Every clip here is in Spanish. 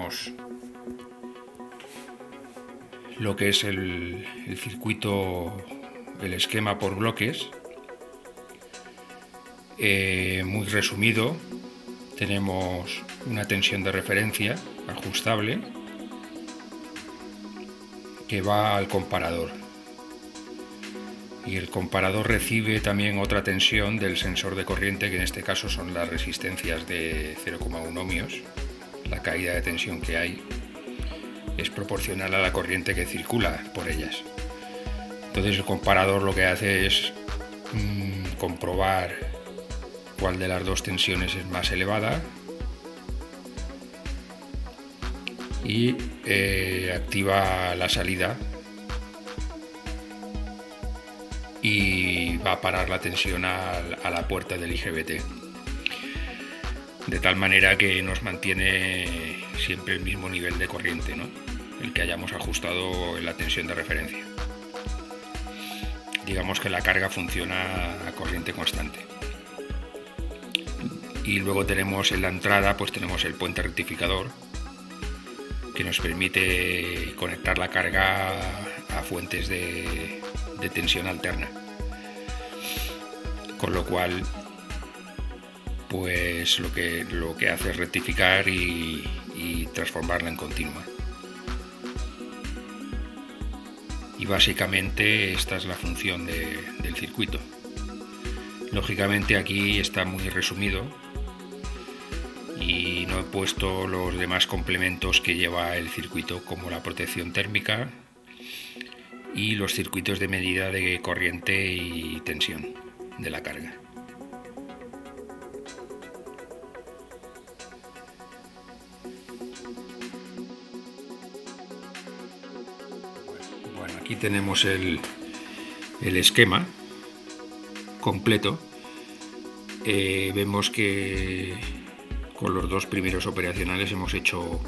tenemos lo que es el circuito, el esquema por bloques, muy resumido. Tenemos una tensión de referencia ajustable que va al comparador, y el comparador recibe también otra tensión del sensor de corriente, que en este caso son las resistencias de 0,1 ohmios. La caída de tensión que hay es proporcional a la corriente que circula por ellas. Entonces el comparador lo que hace es comprobar cuál de las dos tensiones es más elevada y activa la salida y va a parar la tensión a la puerta del IGBT, de tal manera que nos mantiene siempre el mismo nivel de corriente, ¿no?, el que hayamos ajustado en la tensión de referencia. Digamos que la carga funciona a corriente constante. Y luego tenemos en la entrada, pues tenemos el puente rectificador, que nos permite conectar la carga a fuentes de tensión alterna, con lo cual pues lo que hace es rectificar y transformarla en continua. Y básicamente esta es la función del circuito. Lógicamente aquí está muy resumido y no he puesto los demás complementos que lleva el circuito, como la protección térmica y los circuitos de medida de corriente y tensión de la carga. Bueno, aquí tenemos el esquema completo. Vemos que con los dos primeros operacionales hemos hecho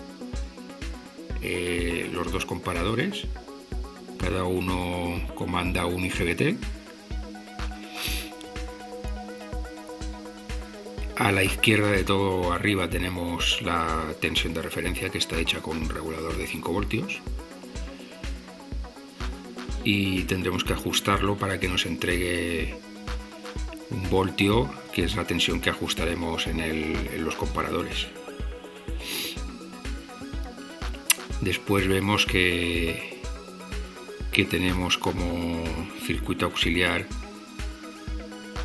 los dos comparadores. Cada uno comanda un IGBT. A la izquierda de todo arriba tenemos la tensión de referencia, que está hecha con un regulador de 5 voltios. Y tendremos que ajustarlo para que nos entregue 1 voltio, que es la tensión que ajustaremos en los comparadores. Después vemos que tenemos como circuito auxiliar,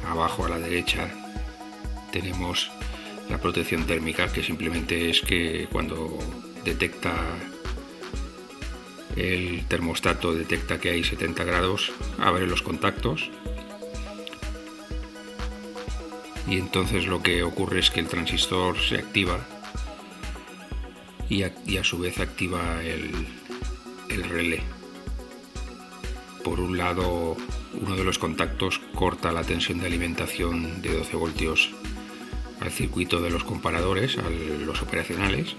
abajo a la derecha, tenemos la protección térmica, que simplemente es que cuando detecta el termostato, detecta que hay 70 grados, abre los contactos y entonces lo que ocurre es que el transistor se activa y a su vez activa el relé. Por un lado, uno de los contactos corta la tensión de alimentación de 12 voltios al circuito de los comparadores, a los operacionales,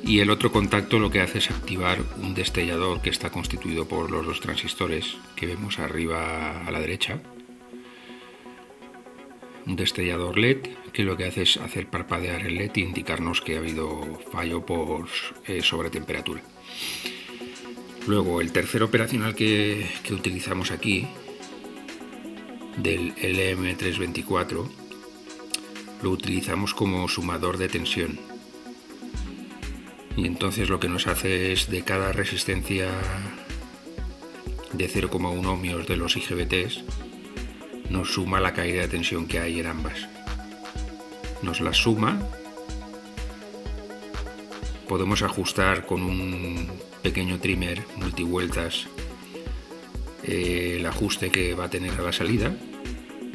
y el otro contacto lo que hace es activar un destellador que está constituido por los dos transistores que vemos arriba a la derecha. Un destellador LED que lo que hace es hacer parpadear el LED e indicarnos que ha habido fallo por sobretemperatura. Luego, el tercer operacional que utilizamos aquí, del LM324, lo utilizamos como sumador de tensión. Y entonces lo que nos hace es, de cada resistencia de 0,1 ohmios de los IGBTs, nos suma la caída de tensión que hay en ambas. Nos la suma. Podemos ajustar con un pequeño trimmer multivueltas el ajuste que va a tener a la salida,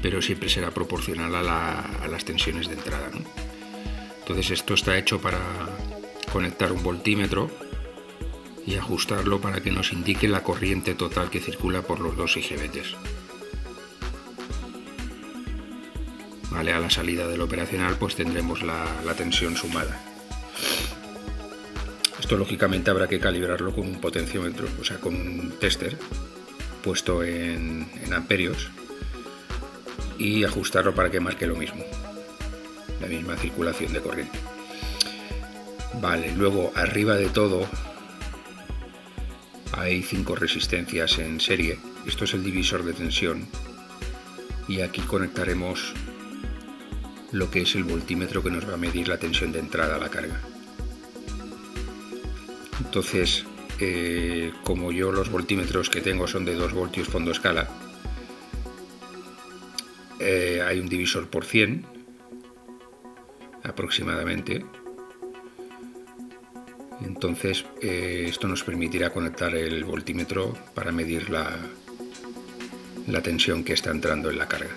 pero siempre será proporcional a las tensiones de entrada, ¿no? Entonces esto está hecho para conectar un voltímetro y ajustarlo para que nos indique la corriente total que circula por los dos IGBTs. Vale, a la salida del operacional pues tendremos la tensión sumada. Esto lógicamente habrá que calibrarlo con un potenciómetro, o sea, con un tester puesto en amperios, y ajustarlo para que marque lo mismo, la misma circulación de corriente. Vale, luego arriba de todo hay 5 resistencias en serie. Esto es el divisor de tensión. Y aquí conectaremos lo que es el voltímetro que nos va a medir la tensión de entrada a la carga. Entonces, como yo los voltímetros que tengo son de 2 voltios fondo escala, hay un divisor por 100 aproximadamente. Entonces esto nos permitirá conectar el voltímetro para medir la tensión que está entrando en la carga.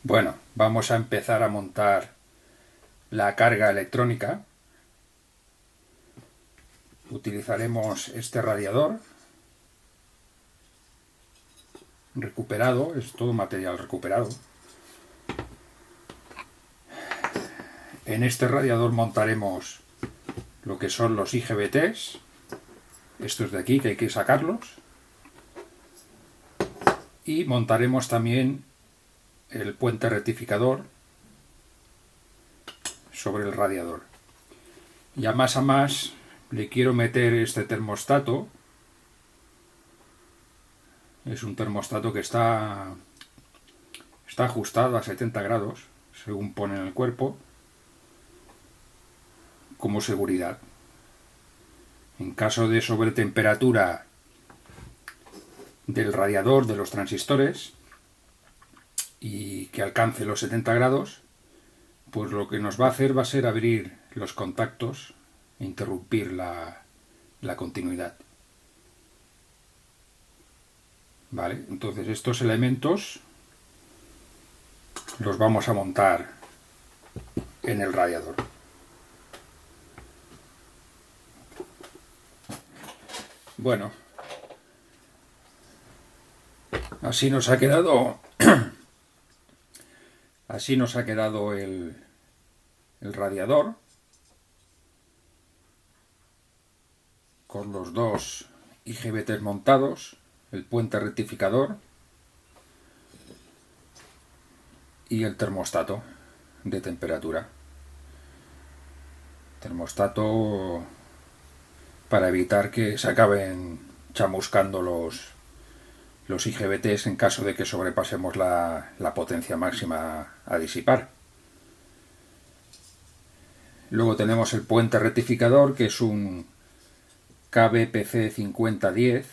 Bueno, vamos a empezar a montar la carga electrónica. Utilizaremos este radiador recuperado, es todo material recuperado. En este radiador montaremos lo que son los IGBTs, estos de aquí que hay que sacarlos, y montaremos también el puente rectificador sobre el radiador. Y a más le quiero meter este termostato. Es un termostato que está ajustado a 70 grados, según pone en el cuerpo, como seguridad. En caso de sobretemperatura del radiador de los transistores y que alcance los 70 grados, pues lo que nos va a hacer va a ser abrir los contactos e interrumpir la continuidad. Vale, entonces estos elementos los vamos a montar en el radiador. Bueno, así nos ha quedado el radiador con los dos IGBTs montados, el puente rectificador y el termostato de temperatura. Termostato para evitar que se acaben chamuscando los IGBTs en caso de que sobrepasemos la potencia máxima a disipar. Luego tenemos el puente rectificador, que es un KBPC 5010,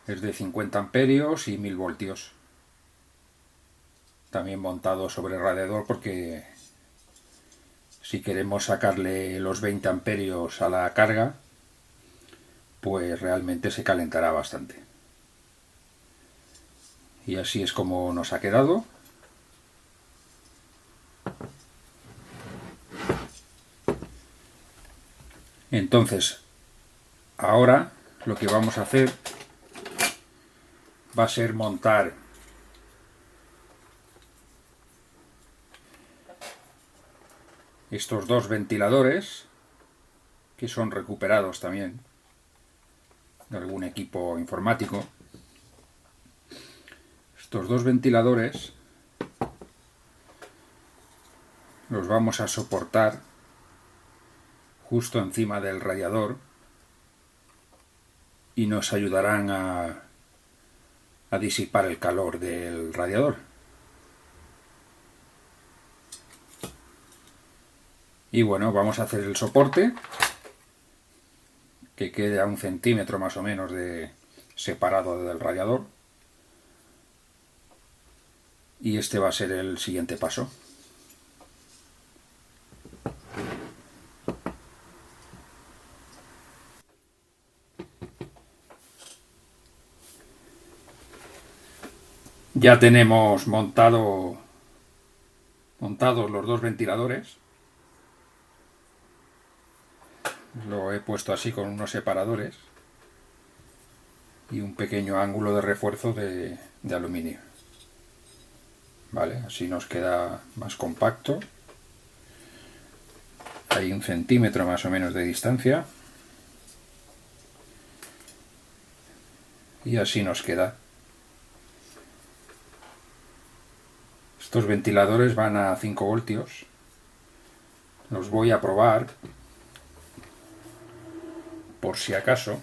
es de 50 amperios y 1000 voltios. También montado sobre el radiador porque si queremos sacarle los 20 amperios a la carga, pues realmente se calentará bastante. Y así es como nos ha quedado. Entonces, ahora lo que vamos a hacer va a ser montar estos dos ventiladores, que son recuperados también de algún equipo informático. Estos dos ventiladores los vamos a soportar justo encima del radiador y nos ayudarán a disipar el calor del radiador. Y bueno, vamos a hacer el soporte, que quede a 1 centímetro más o menos de separado del radiador. Y este va a ser el siguiente paso. Ya tenemos montados los dos ventiladores. Lo he puesto así con unos separadores y un pequeño ángulo de refuerzo de aluminio. Vale, así nos queda más compacto. Hay 1 centímetro más o menos de distancia. Y así nos queda. Estos ventiladores van a 5 voltios. Los voy a probar por si acaso.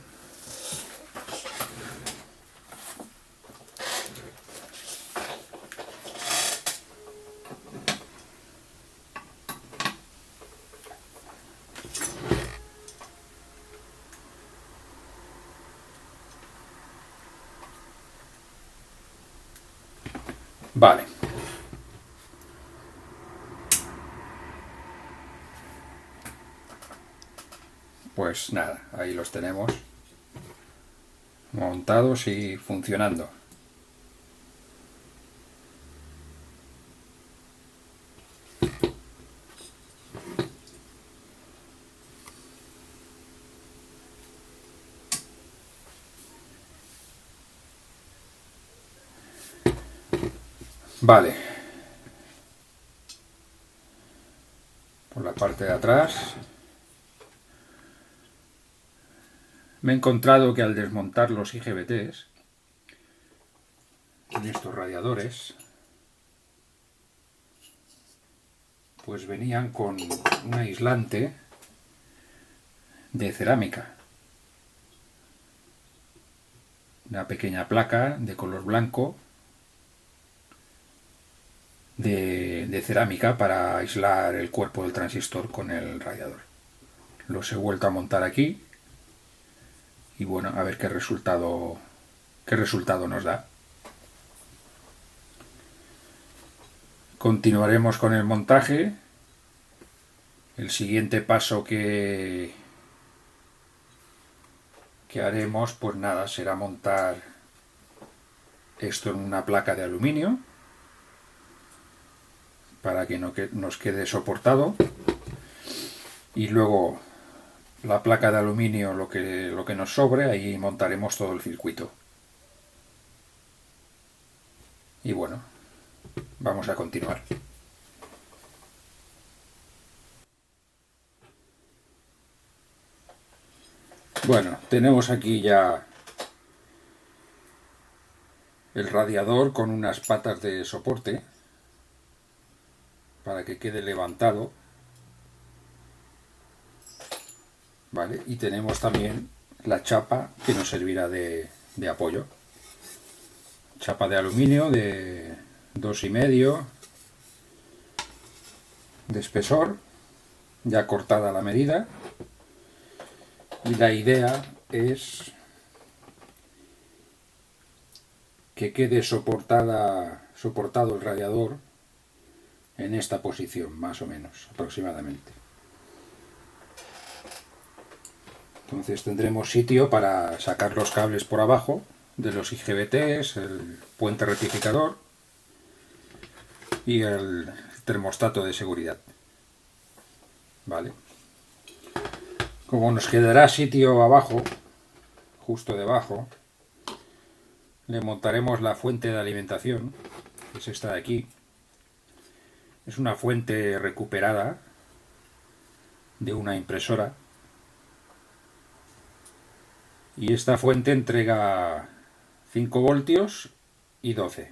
Vale. Pues nada, ahí los tenemos montados y funcionando. Vale. Por la parte de atrás me he encontrado que al desmontar los IGBTs en estos radiadores, pues venían con un aislante de cerámica, una pequeña placa de color blanco de cerámica para aislar el cuerpo del transistor con el radiador. Los he vuelto a montar aquí y bueno, a ver qué resultado nos da. Continuaremos con el montaje. El siguiente paso que haremos, pues nada, será montar esto en una placa de aluminio para que nos quede soportado, y luego la placa de aluminio, lo que nos sobre, ahí montaremos todo el circuito. Y bueno, vamos a continuar. Bueno, tenemos aquí ya el radiador con unas patas de soporte para que quede levantado, ¿vale? Y tenemos también la chapa que nos servirá de apoyo. Chapa de aluminio de 2,5 de espesor, ya cortada a la medida. Y la idea es que quede soportado el radiador en esta posición, más o menos, aproximadamente. Entonces tendremos sitio para sacar los cables por abajo de los IGBTs, el puente rectificador y el termostato de seguridad. Vale. Como nos quedará sitio abajo, justo debajo, le montaremos la fuente de alimentación, que es esta de aquí. Es una fuente recuperada de una impresora. Y esta fuente entrega 5 voltios y 12,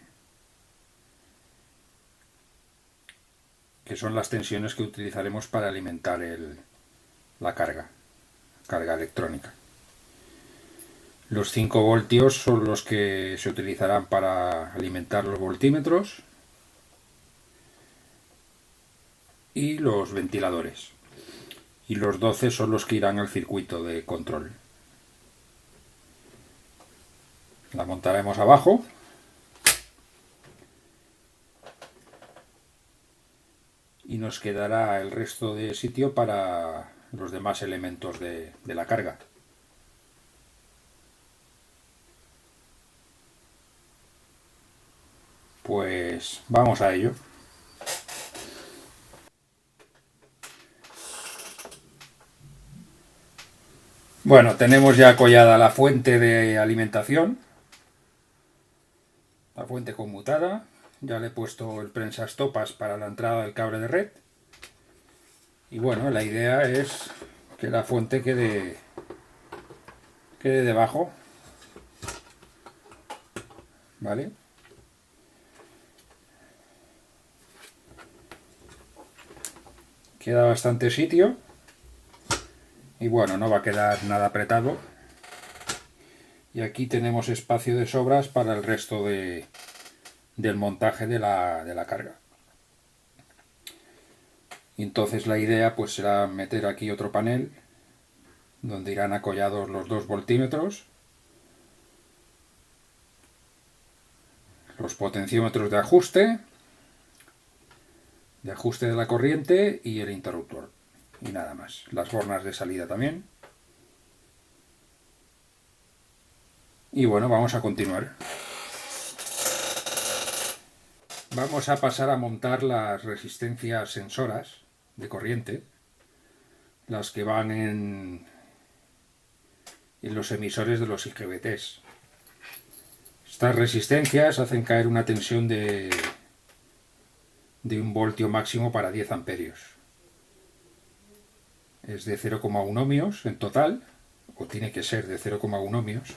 que son las tensiones que utilizaremos para alimentar la carga electrónica. Los 5 voltios son los que se utilizarán para alimentar los voltímetros y los ventiladores. Y los 12 son los que irán al circuito de control. La montaremos abajo. Y nos quedará el resto de sitio para los demás elementos de la carga. Pues vamos a ello. Bueno, tenemos ya acollada la fuente de alimentación, la fuente conmutada. Ya le he puesto el prensaestopas para la entrada del cable de red. Y bueno, la idea es que la fuente quede debajo, ¿vale? Queda bastante sitio y bueno, no va a quedar nada apretado. Y aquí tenemos espacio de sobras para el resto del montaje de la carga. Y entonces la idea pues será meter aquí otro panel donde irán acollados los 2 voltímetros, los potenciómetros de ajuste de la corriente y el interruptor. Y nada más. Las bornas de salida también. Y bueno, vamos a continuar. Vamos a pasar a montar las resistencias sensoras de corriente, las que van en los emisores de los IGBTs. Estas resistencias hacen caer una tensión de 1 voltio máximo para 10 amperios. Es de 0,1 ohmios en total, o tiene que ser de 0,1 ohmios.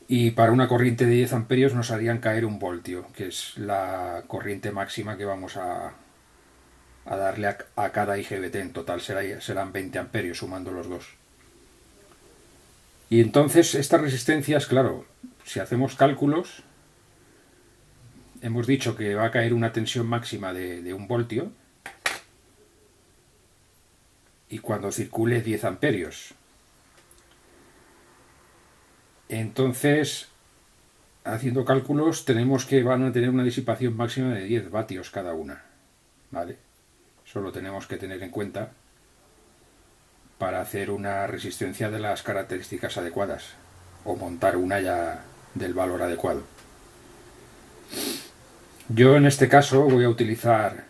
Y para una corriente de 10 amperios nos harían caer 1 voltio, que es la corriente máxima que vamos a darle a cada IGBT. En total serán 20 amperios sumando los dos. Y entonces estas resistencias, claro, si hacemos cálculos, hemos dicho que va a caer una tensión máxima de 1 voltio y cuando circule 10 amperios. Entonces, haciendo cálculos, tenemos que van a tener una disipación máxima de 10 vatios cada una, ¿vale? Eso lo tenemos que tener en cuenta para hacer una resistencia de las características adecuadas o montar una ya del valor adecuado. Yo en este caso voy a utilizar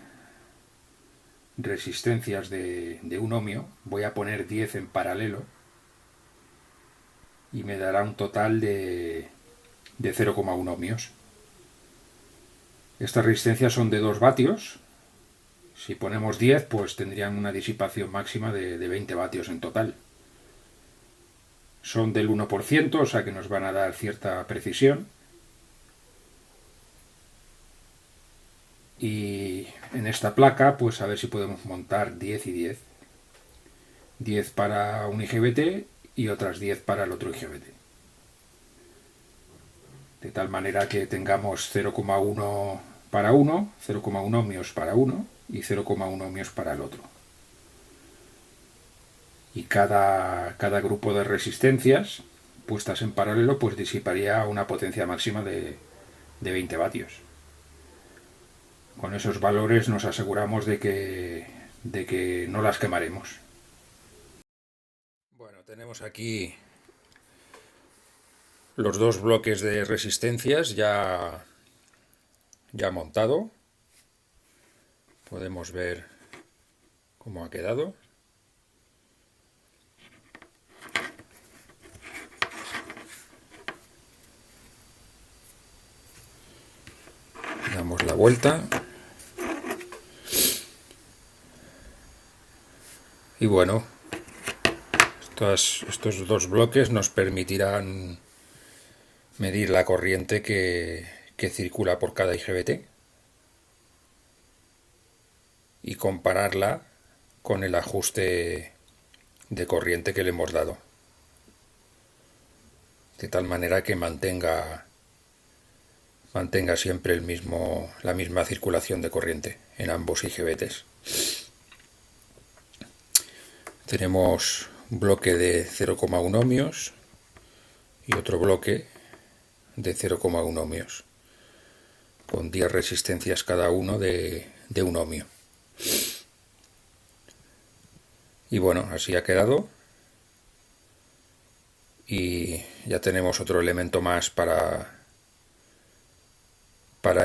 resistencias de 1 ohmio, voy a poner 10 en paralelo y me dará un total de 0,1 ohmios. Estas resistencias son de 2 vatios. Si ponemos 10, pues tendrían una disipación máxima de 20 vatios en total. Son del 1%, o sea que nos van a dar cierta precisión. Y en esta placa, pues a ver si podemos montar 10 y 10. 10 para un IGBT y otras 10 para el otro IGBT. De tal manera que tengamos 0,1 para uno, 0,1 ohmios para uno y 0,1 ohmios para el otro. Y cada grupo de resistencias puestas en paralelo pues disiparía una potencia máxima de 20 vatios. Con esos valores nos aseguramos de que no las quemaremos. Bueno, tenemos aquí los 2 bloques de resistencias ya montado. Podemos ver cómo ha quedado. Damos la vuelta. Y bueno, estos 2 bloques nos permitirán medir la corriente que circula por cada IGBT y compararla con el ajuste de corriente que le hemos dado, de tal manera que mantenga siempre la misma circulación de corriente en ambos IGBTs. Tenemos un bloque de 0,1 ohmios y otro bloque de 0,1 ohmios, con 10 resistencias cada uno de 1 ohmio. Y bueno, así ha quedado. Y ya tenemos otro elemento más para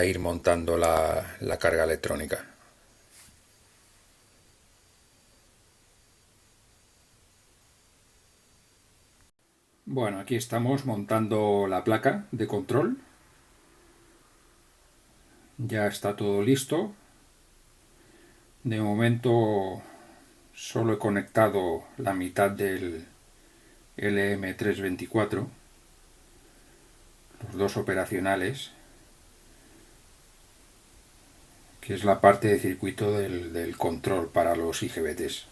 ir montando la carga electrónica. Bueno, aquí estamos montando la placa de control. Ya está todo listo. De momento solo he conectado la mitad del LM324, los dos operacionales, que es la parte de circuito del control para los IGBTs,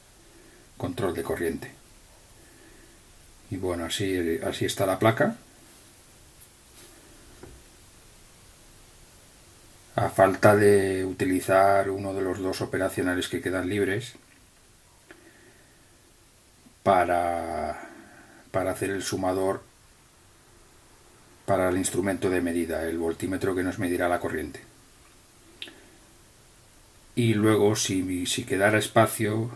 control de corriente. Y bueno, así está la placa. A falta de utilizar uno de los dos operacionales que quedan libres para hacer el sumador para el instrumento de medida, el voltímetro que nos medirá la corriente. Y luego, si quedara espacio,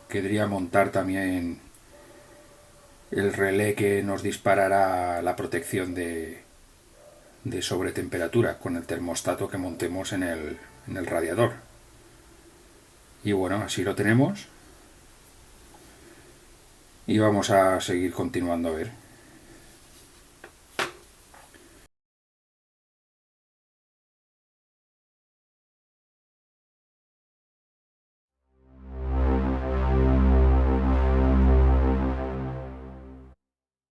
querría montar también el relé que nos disparará la protección de sobretemperatura con el termostato que montemos en el radiador. Y bueno, así lo tenemos. Y vamos a seguir continuando a ver.